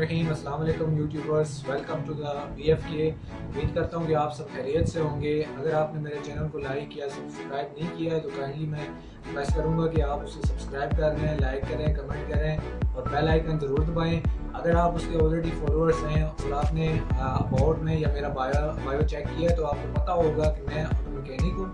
रहीम। अस्सलाम वालेकुम YouTubers, welcome to the BFK। उम्मीद करता हूँ कि आप सब खैरियत से होंगे। अगर आपने मेरे चैनल को लाइक या सब्सक्राइब नहीं किया है तो काइंडली मैं रिक्वेस्ट करूँगा कि आप उसे सब्सक्राइब करें, लाइक करें, कमेंट करें और बेल आइकन ज़रूर दबाएं। अगर आप उसके ऑलरेडी फॉलोअर्स हैं और आपने अबाउट में या मेरा बायो चेक किया है तो आपको पता होगा कि मैं ऑटो मैकेनिक हूँ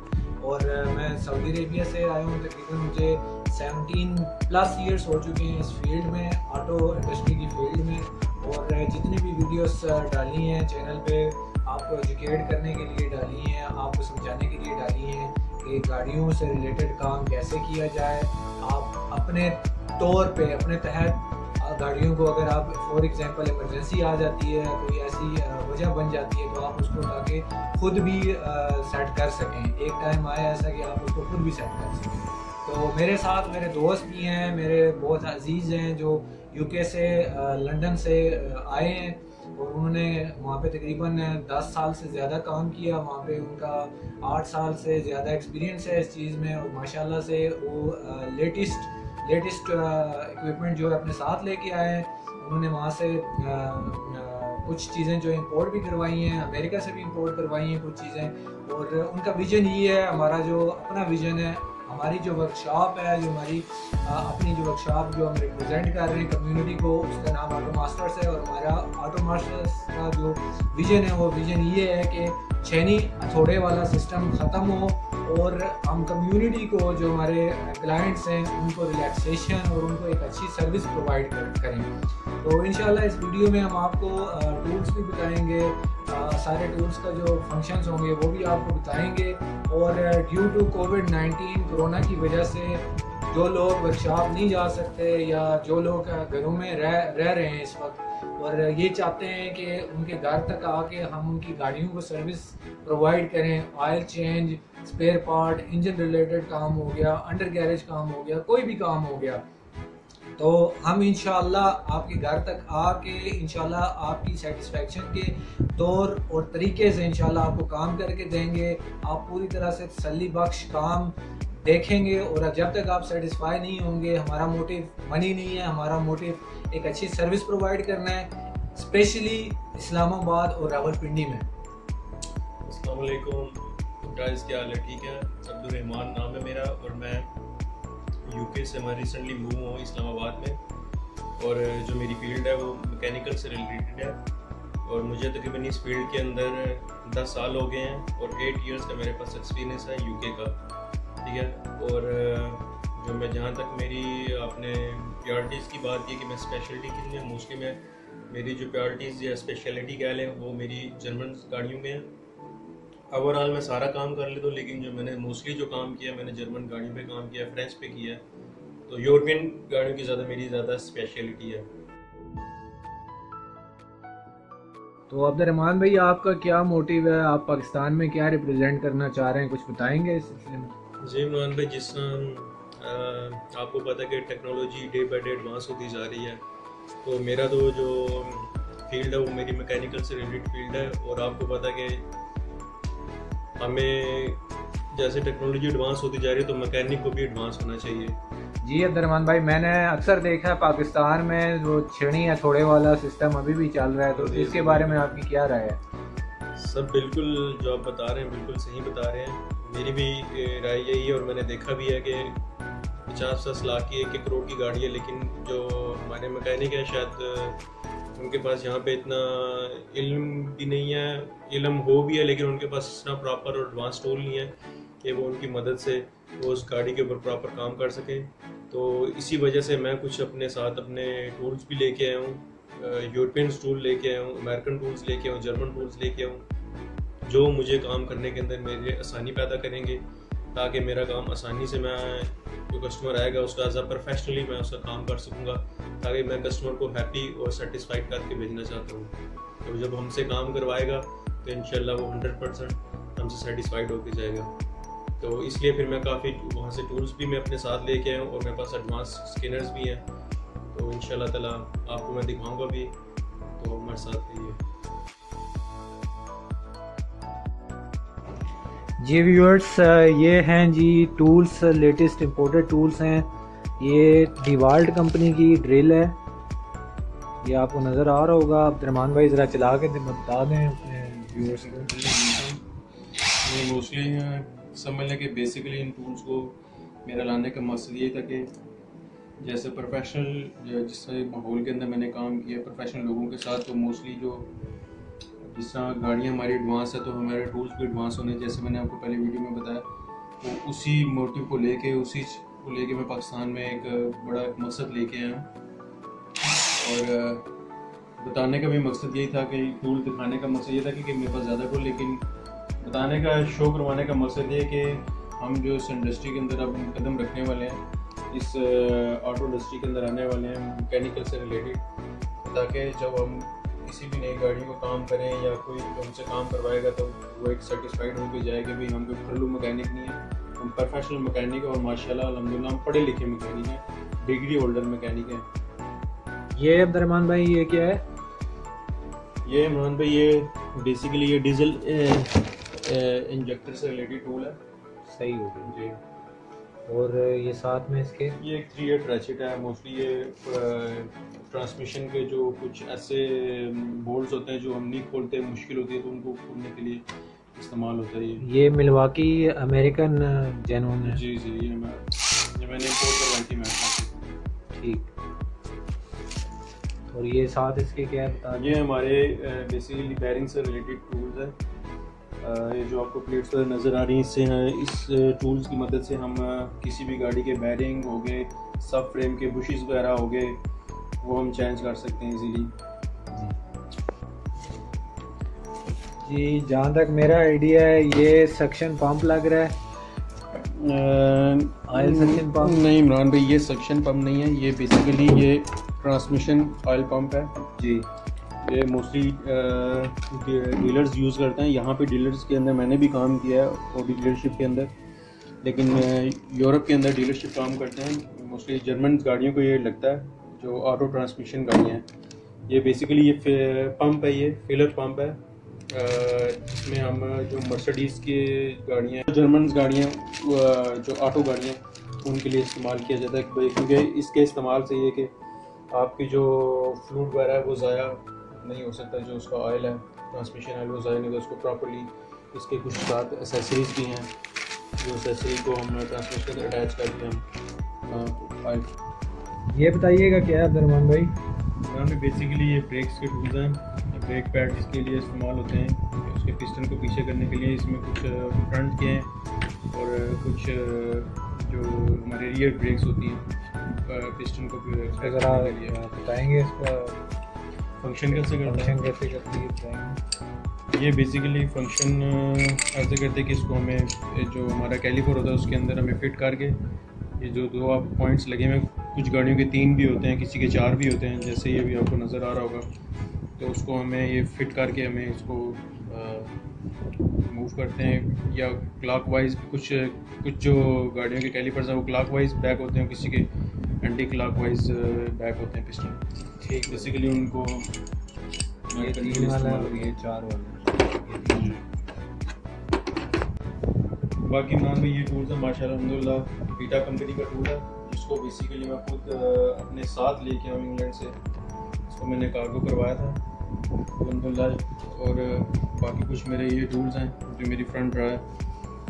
और मैं सऊदी अरेबिया से आया हूँ। तकरीबन मुझे 17+ ईयर्स हो चुके हैं इस फील्ड में, ऑटो इंडस्ट्री की फील्ड में। और जितनी भी वीडियोस डाली हैं चैनल पे आपको एजुकेट करने के लिए डाली हैं, आपको समझाने के लिए डाली हैं कि गाड़ियों से रिलेटेड काम कैसे किया जाए। आप अपने तौर पे अपने तहत गाड़ियों को, अगर आप फॉर एग्जांपल इमरजेंसी आ जाती है, कोई ऐसी वजह बन जाती है तो आप उसको ताकि खुद भी सेट कर सकें। एक टाइम आया ऐसा कि आप उसको खुद भी सेट कर सकें। तो मेरे साथ मेरे दोस्त भी हैं, मेरे बहुत अजीज़ हैं जो UK से लंदन से आए हैं और उन्होंने वहाँ पे तकरीबन 10 साल से ज़्यादा काम किया। वहाँ पे उनका 8 साल से ज़्यादा एक्सपीरियंस है इस चीज़ में और माशाल्लाह से वो लेटेस्ट इक्विपमेंट जो है अपने साथ लेके आए हैं। उन्होंने वहाँ से कुछ चीज़ें जो इंपोर्ट भी करवाई हैं, अमेरिका से भी इंपोर्ट करवाई हैं कुछ चीज़ें। और उनका विज़न ये है, हमारा जो अपना विज़न है, हमारी जो वर्कशॉप है, जो हमारी अपनी जो वर्कशॉप जो हम रिप्रेजेंट कर रहे हैं कम्युनिटी को, उसका नाम ऑटो मास्टर्स है। और हमारा ऑटो मास्टर्स का जो विज़न है वो विज़न ये है कि छेनी हथौड़े वाला सिस्टम ख़त्म हो और हम कम्युनिटी को, जो हमारे क्लाइंट्स हैं, उनको रिलैक्सेशन और उनको एक अच्छी सर्विस प्रोवाइड करें। तो इंशाल्लाह इस वीडियो में हम आपको टूल्स भी बताएंगे, सारे टूल्स का जो फंक्शंस होंगे वो भी आपको बताएंगे। और ड्यू टू कोविड-19 कोरोना की वजह से जो लोग वर्कशॉप नहीं जा सकते या जो लोग घरों में रह रहे हैं इस वक्त और ये चाहते हैं कि उनके घर तक आके हम उनकी गाड़ियों को सर्विस प्रोवाइड करें, oil change, spare part, engine related काम हो गया, अंडर गैरेज काम हो गया, कोई भी काम हो गया, तो हम इंशाल्लाह आपके घर तक आके इंशाल्लाह आपकी सेटिस्फेक्शन के तौर और तरीके से इंशाल्लाह आपको काम करके देंगे। आप पूरी तरह से तसल्ली बख्श काम देखेंगे और जब तक आप सेटिस्फाई नहीं होंगे, हमारा मोटिव मनी नहीं है, हमारा मोटिव एक अच्छी सर्विस प्रोवाइड करना है, स्पेशली इस्लामाबाद और रावलपिंडी में। अस्सलाम वालेकुम गाइस, क्या हाल है? ठीक है। अब्दुर्रहमान नाम है मेरा और मैं UK से मैं रिसेंटली मूव हुआ हूँ इस्लामाबाद में। और जो मेरी फील्ड है वो मैकेनिकल से रिलेटेड है और मुझे तकरीबन इस फील्ड के अंदर 10 साल हो गए हैं और 8 इयर्स का मेरे पास एक्सपीरियंस है UK का, ठीक है। और जो मैं जहाँ तक मेरी आपने प्रायोरिटीज़ की बात की कि मैं स्पेशलिटी कितनी है, मोस्टली मैं मेरी जो प्रायोरिटीज़ या स्पेशलिटी कह लें वो मेरी जर्मन गाड़ियों में है। ओवरऑल मैं सारा काम कर लेता हूँ, लेकिन जो मैंने मोस्टली जो काम किया मैंने जर्मन गाड़ियों पे काम किया, फ्रेंच पे किया है, तो यूरोपियन गाड़ियों की मेरी ज़्यादा स्पेशलिटी है। तो अब्दुर्रहमान भाई, आपका क्या मोटिव है? आप पाकिस्तान में क्या रिप्रेजेंट करना चाह रहे हैं, कुछ बताएंगे इस सिलसिले में? जी इमरान भाई, जिस तरह आपको पता है कि technology day by day advance होती जा रही है, तो मेरा तो जो फील्ड है वो मेरी मैकेनिकल से रिलेटेड फील्ड है। और आपको पता है कि हमें जैसे टेक्नोलॉजी एडवांस होती जा रही है तो मैकेनिक को भी एडवांस होना चाहिए। जी अब्दुर्रहमान भाई, मैंने अक्सर देखा है पाकिस्तान में जो छेनी हथौड़े वाला सिस्टम अभी भी चल रहा है, तो इसके बारे में आपकी क्या राय है? सब बिल्कुल जो आप बता रहे हैं बिल्कुल सही बता रहे हैं, मेरी भी राय यही है। और मैंने देखा भी है कि 50 लाख की 1 करोड़ की गाड़ी है, लेकिन जो हमारे मैकेनिक है शायद उनके पास यहाँ पे इतना इल्म भी नहीं है, इल्म हो भी है लेकिन उनके पास इतना प्रॉपर और एडवांस टूल नहीं है कि वो उनकी मदद से वो उस गाड़ी के ऊपर प्रॉपर काम कर सकें। तो इसी वजह से मैं कुछ अपने साथ अपने टूल्स भी लेके आया हूँ, यूरोपियन टूल लेके आया हूँ, अमेरिकन टूल्स लेके आया हूँ, जर्मन टूल्स लेके आया हूँ, जो मुझे काम करने के अंदर मेरे आसानी पैदा करेंगे, ताकि मेरा काम आसानी से मैं जो कस्टमर आएगा उसका एज अ प्रोफेशनली मैं उसका काम कर सकूँगा, ताकि मैं कस्टमर को हैप्पी और सेटिस्फाइड करके भेजना चाहता हूँ। तो जब हमसे काम करवाएगा तो इंशाल्लाह वो 100% हमसे सेटिस्फाइड होकर जाएगा। तो इसलिए फिर मैं काफ़ी वहाँ से टूल्स भी मैं अपने साथ लेके आया हूँ और मेरे पास एडवांस स्कैनर्स भी हैं, तो इंशाल्लाह ताला आपको मैं दिखाऊँगा भी, तो हमारे साथ रहिए। जी व्यूअर्स, ये हैं जी टूल्स, लेटेस्ट इंपोर्टेड टूल्स हैं। ये डिवाल्ट कंपनी की ड्रिल है, ये आपको नज़र आ रहा होगा। अब्दुर्रहमान भाई ज़रा चला के बता दें अपने व्यूअर्स को। ये मोस्टली समझ लें कि बेसिकली इन टूल्स को मेरा लाने का मकसद ये था कि जैसे प्रोफेशनल जिस माहौल के अंदर मैंने काम किया प्रोफेशनल लोगों के साथ, तो मोस्टली जो जिस तरह गाड़ियाँ हमारी एडवांस है तो हमारे टूल्स भी एडवांस होने, जैसे मैंने आपको पहले वीडियो में बताया, तो उसी मोटिव को लेके मैं पाकिस्तान में एक बड़ा मकसद लेके आया हूँ। और बताने का भी मकसद यही था कि टूल दिखाने का मकसद ये था कि मेरे पास ज़्यादा टूल, लेकिन बताने का शो करवाने का मकसद ये कि हम जो इस इंडस्ट्री के अंदर अब कदम रखने वाले हैं, इस ऑटो इंडस्ट्री के अंदर आने वाले हैं मैकेनिकल से रिलेटेड, ताकि जब हम किसी भी नई गाड़ी को काम करें या कोई हमसे काम करवाएगा तो वो एक सेटिस्फाइड होकर जाए कि भाई हम कोई घरेलू मैकेनिक नहीं है, हम प्रोफेशनल मैकेनिक है और माशाल्लाह अल्हम्दुलिल्लाह हम पढ़े लिखे मैकेनिक हैं, डिग्री होल्डर मैकेनिक हैं। ये अब्दुर्रहमान भाई ये क्या है? ये इमरान भाई ये बेसिकली ये डीजल इंजेक्टर से रिलेटेड टूल है। सही हो गई जी। और ये साथ में इसके ये एक 3/8 रैचेट है। मोस्टली ये ट्रांसमिशन के जो कुछ ऐसे बोल्ट्स होते हैं जो हम नहीं खोलते, मुश्किल होती है, तो उनको खोलने के लिए इस्तेमाल होता है। ये मिल्वाकी अमेरिकन जेन्युइन है। जी ये मैंने इम्पोर्ट करवाई थी मैं। ठीक। और ये साथ इसके क्या है? ये हमारे बेसिकली बेयरिंग से रिलेटेड टूल्स है। ये जो आपको प्लेट्स पर नज़र आ रही हैं, इससे हैं इस टूल्स की मदद से हम किसी भी गाड़ी के बेयरिंग हो गए, सब फ्रेम के बुशेस वगैरह हो गए, वो हम चेंज कर सकते हैं इजीली। जी जहाँ तक मेरा आइडिया है ये सक्शन पंप लग रहा है। ऑयल सक्शन पंप नहीं इमरान भाई, ये सक्शन पंप नहीं है, ये बेसिकली ये ट्रांसमिशन ऑयल पंप है जी। ये मोस्टली डीलर्स यूज़ करते हैं। यहाँ पे डीलर्स के अंदर मैंने भी काम किया है और डीलरशिप के अंदर, लेकिन यूरोप के अंदर डीलरशिप काम करते हैं। मोस्टली जर्मन गाड़ियों को ये लगता है जो ऑटो ट्रांसमिशन गाड़ियाँ हैं। ये बेसिकली ये पंप है, ये फिलर पंप है, जिसमें हम जो मर्सिडीज़ की गाड़ियाँ, जर्मन गाड़ियाँ, जो ऑटो गाड़ियाँ, उनके लिए इस्तेमाल किया जाता है, क्योंकि इसके इस्तेमाल से ये कि आपकी जो फ्लूइड वगैरह है वो ज़ाया नहीं हो सकता, जो उसका ऑयल है ट्रांसमिशन ऑयल वो ज़ाया नहीं, तो उसको प्रॉपर्ली इसके कुछ साथ एसेसरीज भी हैं, जो एसेसरी को हम ट्रांसमिशन अटैच करके हम ऑयल। ये बताइएगा क्या है अब्दुर्रहमान भाई? यहाँ पे बेसिकली ये ब्रेक्स के टूल्स हैं, ब्रेक पैड जिसके लिए इस्तेमाल होते हैं, उसके पिस्टन को पीछे करने के लिए। इसमें कुछ फ्रंट के हैं और कुछ जो हमारे रियर ब्रेक्स होती हैं पिस्टन को बताएंगे इसका फंक्शन कैसे करती है? ये बेसिकली फंक्शन ऐसे करते हैं कि इसको हमें जो हमारा कैलिपर होता है उसके अंदर हमें फिट करके, ये जो दो आप पॉइंट्स लगे हुए, कुछ गाड़ियों के 3 भी होते हैं, किसी के 4 भी होते हैं, जैसे ये भी आपको नज़र आ रहा होगा, तो उसको हमें ये फिट करके हमें इसको मूव करते हैं। या क्लॉकवाइज कुछ जो गाड़ियों के कैलिपर्स हैं वो क्लॉकवाइज बैक होते हैं, किसी के एंटी क्लॉकवाइज बैक होते हैं पिस्टन। ठीक, बेसिकली उनको ये 3 वाला और ये 4 वाला। बाकी मान भी ये टूल्स है माशाल्लाह अल्हम्दुलिल्लाह, बीटा कंपनी का टूल है, जिसको बेसिकली मैं खुद अपने साथ लेके आऊँ इंग्लैंड से। इसको मैंने कार्गो करवाया था अल्हम्दुलिल्लाह। और बाकी कुछ मेरे ये टूल्स हैं जो मेरी फ्रंट रहा है,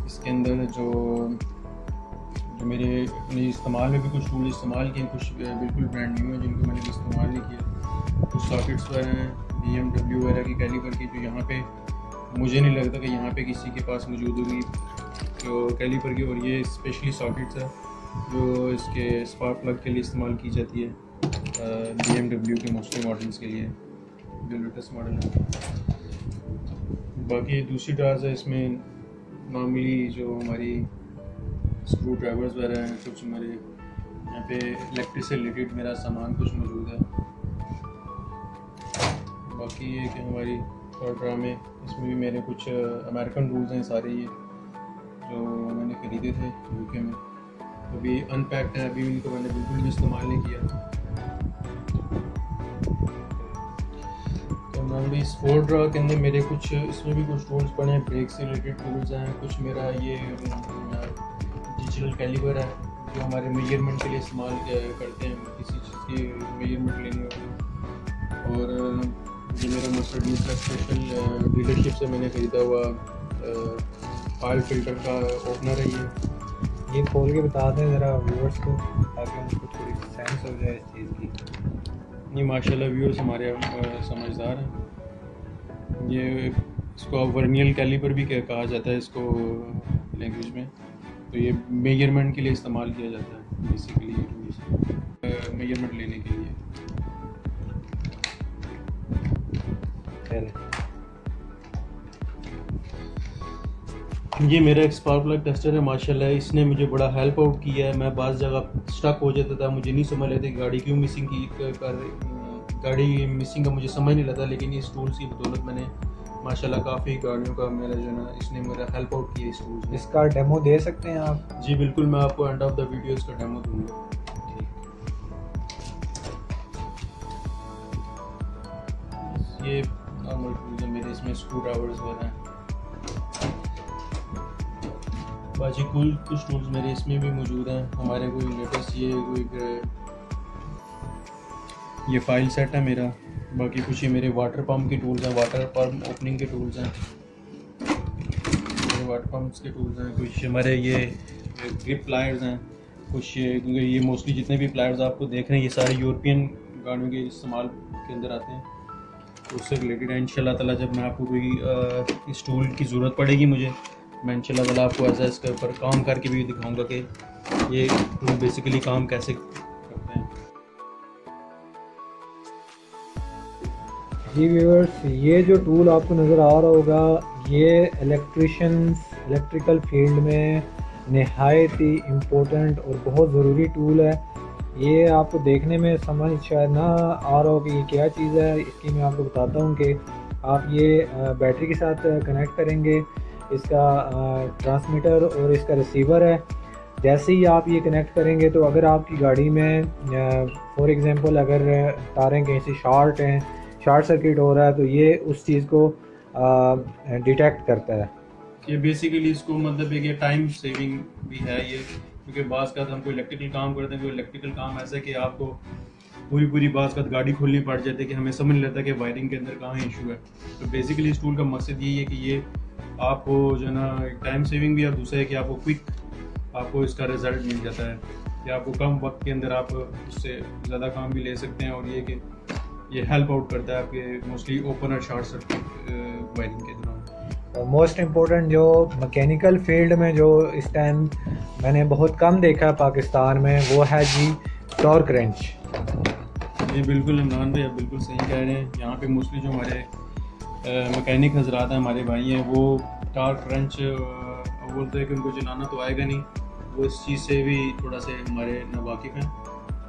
इसके अंदर जो मेरे अपने इस्तेमाल में भी कुछ टूल इस्तेमाल किए, कुछ बिल्कुल ब्रांड न्यू हैं जिनको मैंने इस्तेमाल नहीं किया। कुछ सॉकेट्स वगैरह हैं BMW वगैरह की कैलिपर की, जो यहाँ पे मुझे नहीं लगता कि यहाँ पे किसी के पास मौजूद होगी जो कैलिपर की। और ये स्पेशली सॉकेट्स है जो इसके स्पार्क प्लग के लिए इस्तेमाल की जाती है BMW के मोस्टली मॉडल्स के लिए, जो लेटेस्ट मॉडल है। बाकी दूसरी ड्रार्स है, इसमें नॉर्मली जो हमारी स्क्रू ड्राइवर्स वगैरह हैं, कुछ हमारे यहाँ पे इलेक्ट्रिक से रिलेटेड मेरा सामान कुछ मौजूद है। बाकी ये कि हमारी थर्ड ड्रा में इसमें भी मेरे कुछ अमेरिकन टूल्स हैं सारे, ये जो मैंने ख़रीदे थे UK में, अभी अनपैक्ड है, अभी इनको मैंने बिल्कुल भी इस्तेमाल नहीं किया। तो मैं भी इस फोर्ड ड्रा के अंदर मेरे कुछ इसमें भी कुछ टूल्स पड़े हैं, ब्रेक से रिलेटेड टूल्स हैं, कुछ मेरा ये डिजिटल कैलिपर है जो हमारे मेजरमेंट के लिए इस्तेमाल करते हैं, किसी चीज़ की मेजरमेंट लेनी हो और ये मेरा मर्सिडीज का स्पेशल डीलरशिप से मैंने ख़रीदा हुआ ऑयल फिल्टर का ओपनर है ये खोल के बता दें ज़रा व्यूअर्स को ताकि उनको थोड़ी सेंस हो जाए इस चीज़ की। ये माशाल्लाह व्यूअर्स हमारे समझदार हैं। ये इसको वर्नियल कैलिपर भी कहा जाता है इसको लैंग्वेज में। तो ये मेजरमेंट के लिए इस्तेमाल किया जाता है बेसिकली, मेजरमेंट लेने के लिए। ये मेरा एक स्पार्क प्लग टेस्टर है माशाल्लाह, इसने मुझे बड़ा हेल्प आउट किया है। मैं बाज़ जगह स्टक हो जाता था, मुझे नहीं समझ लेते गाड़ी क्यों मिसिंग गाड़ी मिसिंग का मुझे समझ नहीं लगता, लेकिन इस टूल्स की बदौलत मैंने माशाल्लाह काफ़ी गाड़ियों का मेरा जो है ना इसने मेरा हेल्प आउट किया इस टूल्स में। इसका डेमो दे सकते हैं आप? जी बिल्कुल, मैं आपको एंड ऑफ द वीडियो इसका डेमो दूँगा। ये नॉर्मल टूल्स है मेरे, इसमें स्क्रू ड्राइवर्स वगैरह हैं। बाकी कुछ टूल्स मेरे इसमें भी मौजूद हैं हमारे। कोई लेटेस्ट ये फाइल सेट है मेरा। बाकी कुछ ये मेरे वाटर पंप के टूल्स हैं, वाटर पंप ओपनिंग के टूल्स हैं, मेरे वाटर पंप्स के टूल्स हैं। कुछ हमारे ये ग्रिप प्लायर्स हैं। कुछ ये मोस्टली जितने भी प्लायर्स आपको देख रहे हैं ये सारे यूरोपियन गाड़ियों के इस्तेमाल के अंदर आते हैं, तो उससे रिलेटेड है। इंशाल्लाह ताला जब मैं आपको कोई इस टूल की ज़रूरत पड़ेगी मुझे, मैं इंशाल्लाह ताला आपको ऐसा इसके ऊपर काम करके भी दिखाऊंगा कि ये टूल बेसिकली काम कैसे करते हैं। जी व्यूअर्स, ये जो टूल आपको नज़र आ रहा होगा ये इलेक्ट्रिकल फील्ड में नहायत ही इम्पोर्टेंट और बहुत ज़रूरी टूल है। ये आपको देखने में समझ शायद ना आ रहा हो कि ये क्या चीज़ है। इसकी मैं आपको बताता हूँ कि आप ये बैटरी के साथ कनेक्ट करेंगे, इसका ट्रांसमीटर और इसका रिसीवर है। जैसे ही आप ये कनेक्ट करेंगे तो अगर आपकी गाड़ी में फॉर एग्ज़ाम्पल अगर तारें कहीं से शॉर्ट सर्किट हो रहा है तो ये उस चीज़ को डिटेक्ट करता है। ये बेसिकली इसको मतलब एक ये टाइम सेविंग भी है ये, क्योंकि बाज़ का हम कोई इलेक्ट्रिकल काम करते हैं, कोई इलेक्ट्रिकल काम ऐसा कि आपको पूरी बाज़ का गाड़ी खोलनी पड़ जाती है कि हमें समझ नहीं लगता कि वायरिंग के अंदर कहाँ इशू है। तो बेसिकली इस टूल का मकसद यही है कि ये आपको जो है ना टाइम सेविंग भी है, दूसरा है कि आपको क्विक आपको इसका रिज़ल्ट मिल जाता है कि आपको कम वक्त के अंदर आप उससे ज़्यादा काम भी ले सकते हैं। और ये कि ये हेल्प आउट करता है आपके मोस्टली ओपन और शॉर्ट सर्किट वायरिंग के दौरान। मोस्ट इम्पोर्टेंट जो मैकेनिकल फील्ड में जो इस टाइम मैंने बहुत कम देखा है पाकिस्तान में, वो है जी टॉर्क रेंच। ये बिल्कुल इमरान भाई आप बिल्कुल सही कह रहे हैं। यहाँ पे मोस्टली जो हमारे मैकेनिक हजरात हैं, हमारे भाई हैं, वो टॉर्क रेंच बोलते हैं कि उनको चलाना तो आएगा नहीं, वो इस चीज़ से भी थोड़ा से हमारे नावाकिफ़ हैं।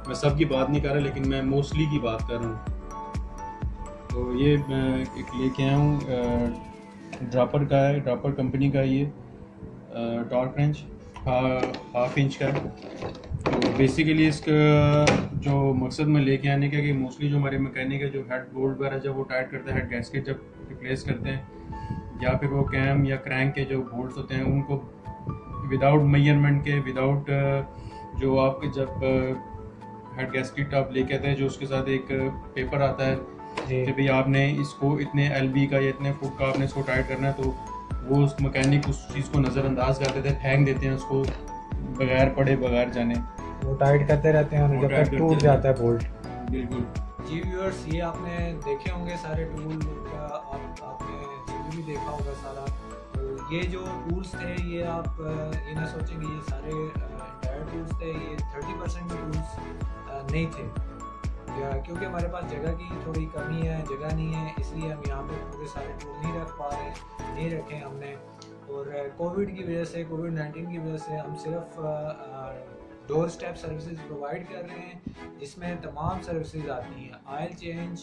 मैं सब की बात नहीं कर रहा, लेकिन मैं मोस्टली की बात कर रहा हूँ। तो ये एक लेके आया हूँ, ड्रापर का है, ड्रापर कंपनी का ये टॉर्क रेंच हाफ इंच का है। तो बेसिकली इसका जो मकसद में लेके आने का कि मोस्टली जो हमारे मैकेनिक है जो हेड बोल्ट वगैरह जब वो टाइट करते हैं, हेड गैस्केट जब रिप्लेस करते हैं, या फिर वो कैम या क्रैंक के जो बोल्ट्स होते हैं उनको विदाउट मेजरमेंट के, विदाउट जो आपके जब हेड गैस्केट आप लेके आते हैं जो उसके साथ एक पेपर आता है कि भाई आपने इसको इतने एलबी का या इतने फुट का आपने इसको टाइट करना है, तो वो उस मैकेनिक उस चीज़ को नज़रअंदाज कर देते हैं, फेंक देते हैं उसको बगैर पढ़े बगैर जाने, वो टाइट करते रहते हैं जब तक टूट जाता है बोल्ट। बिल्कुल जी व्यूअर्स, ये आपने देखे होंगे सारे टूल का, आपने रिव्यू भी देखा होगा सारा। तो ये जो टूल्स थे ये आप ये ना सोचेंगे ये सारे इंटायर टूल्स थे, ये 30% टूल्स नहीं थे, क्योंकि हमारे पास जगह की थोड़ी कमी है, जगह नहीं है, इसलिए हम यहाँ पे पूरे सारे टूल नहीं रख पा रहे, नहीं रखे हमने। और कोविड की वजह से, कोविड-19 की वजह से हम सिर्फ डोर स्टेप सर्विसेज प्रोवाइड कर रहे हैं, जिसमें तमाम सर्विसेज आती हैं। ऑयल चेंज,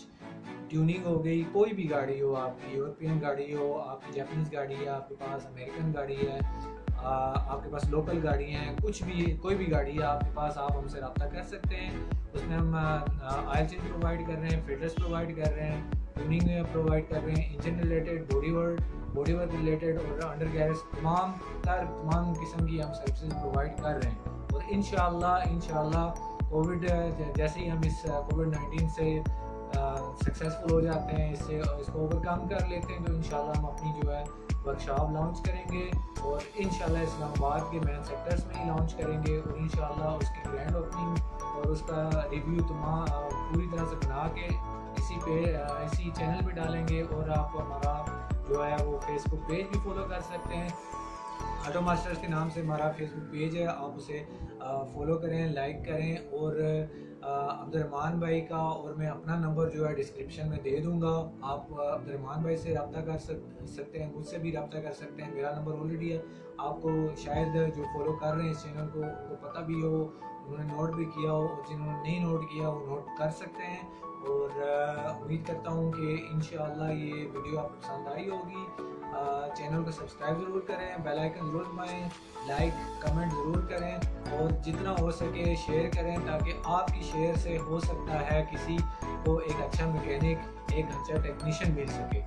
ट्यूनिंग हो गई, कोई भी गाड़ी हो, आपकी यूरोपियन गाड़ी हो, आपकी जापानीज़ गाड़ी है, आपके पास अमेरिकन गाड़ी है, आपके पास लोकल गाड़ी हैं, कुछ भी कोई भी गाड़ी है आपके पास, आप हमसे रब्ता कर सकते हैं। उसमें हम ऑयल चेंज प्रोवाइड कर रहे हैं, फिल्टर्स प्रोवाइड कर रहे हैं, ट्यूनिंग प्रोवाइड कर रहे हैं, engine related, body work related और अंडर गैरेज तमाम किस्म की हम सर्विसेज प्रोवाइड कर रहे हैं। और इंशाल्लाह कोविड जैसे ही हम इस कोविड-19 से सक्सेसफुल हो जाते हैं, इसको ओवरकम कर लेते हैं, तो इंशाल्लाह हम अपनी जो है वर्कशॉप लॉन्च करेंगे और इंशाल्लाह इस्लामाबाद के मेन सेक्टर्स में ही लॉन्च करेंगे और इंशाल्लाह उसकी ग्रैंड ओपनिंग और उसका रिव्यू पूरी तरह से बना के इसी चैनल पे डालेंगे। और आप हमारा जो है वो फेसबुक पेज भी फॉलो कर सकते हैं, ऑटो मास्टर्स के नाम से हमारा फेसबुक पेज है, आप उसे फॉलो करें, लाइक करें। और अब्दुर्रहमान भाई का और मैं अपना नंबर जो है डिस्क्रिप्शन में दे दूंगा, आप अब्दुर्रहमान भाई से रब्ता कर सकते हैं, मुझसे भी रब्ता कर सकते हैं, मेरा नंबर ऑलरेडी है। आपको शायद जो फॉलो कर रहे हैं इस चैनल को उनको पता भी हो, उन्होंने नोट भी किया हो, और जिन्होंने नहीं नोट किया वो नोट कर सकते हैं। और उम्मीद करता हूँ कि इंशाअल्लाह ये वीडियो आपको पसंद आई होगी। चैनल को सब्सक्राइब ज़रूर करें, बेल आइकन ज़रूर दबाएं, लाइक कमेंट ज़रूर करें और जितना हो सके शेयर करें, ताकि आपकी शेयर से हो सकता है किसी को एक अच्छा मैकेनिक, एक अच्छा टेक्नीशियन मिल सके।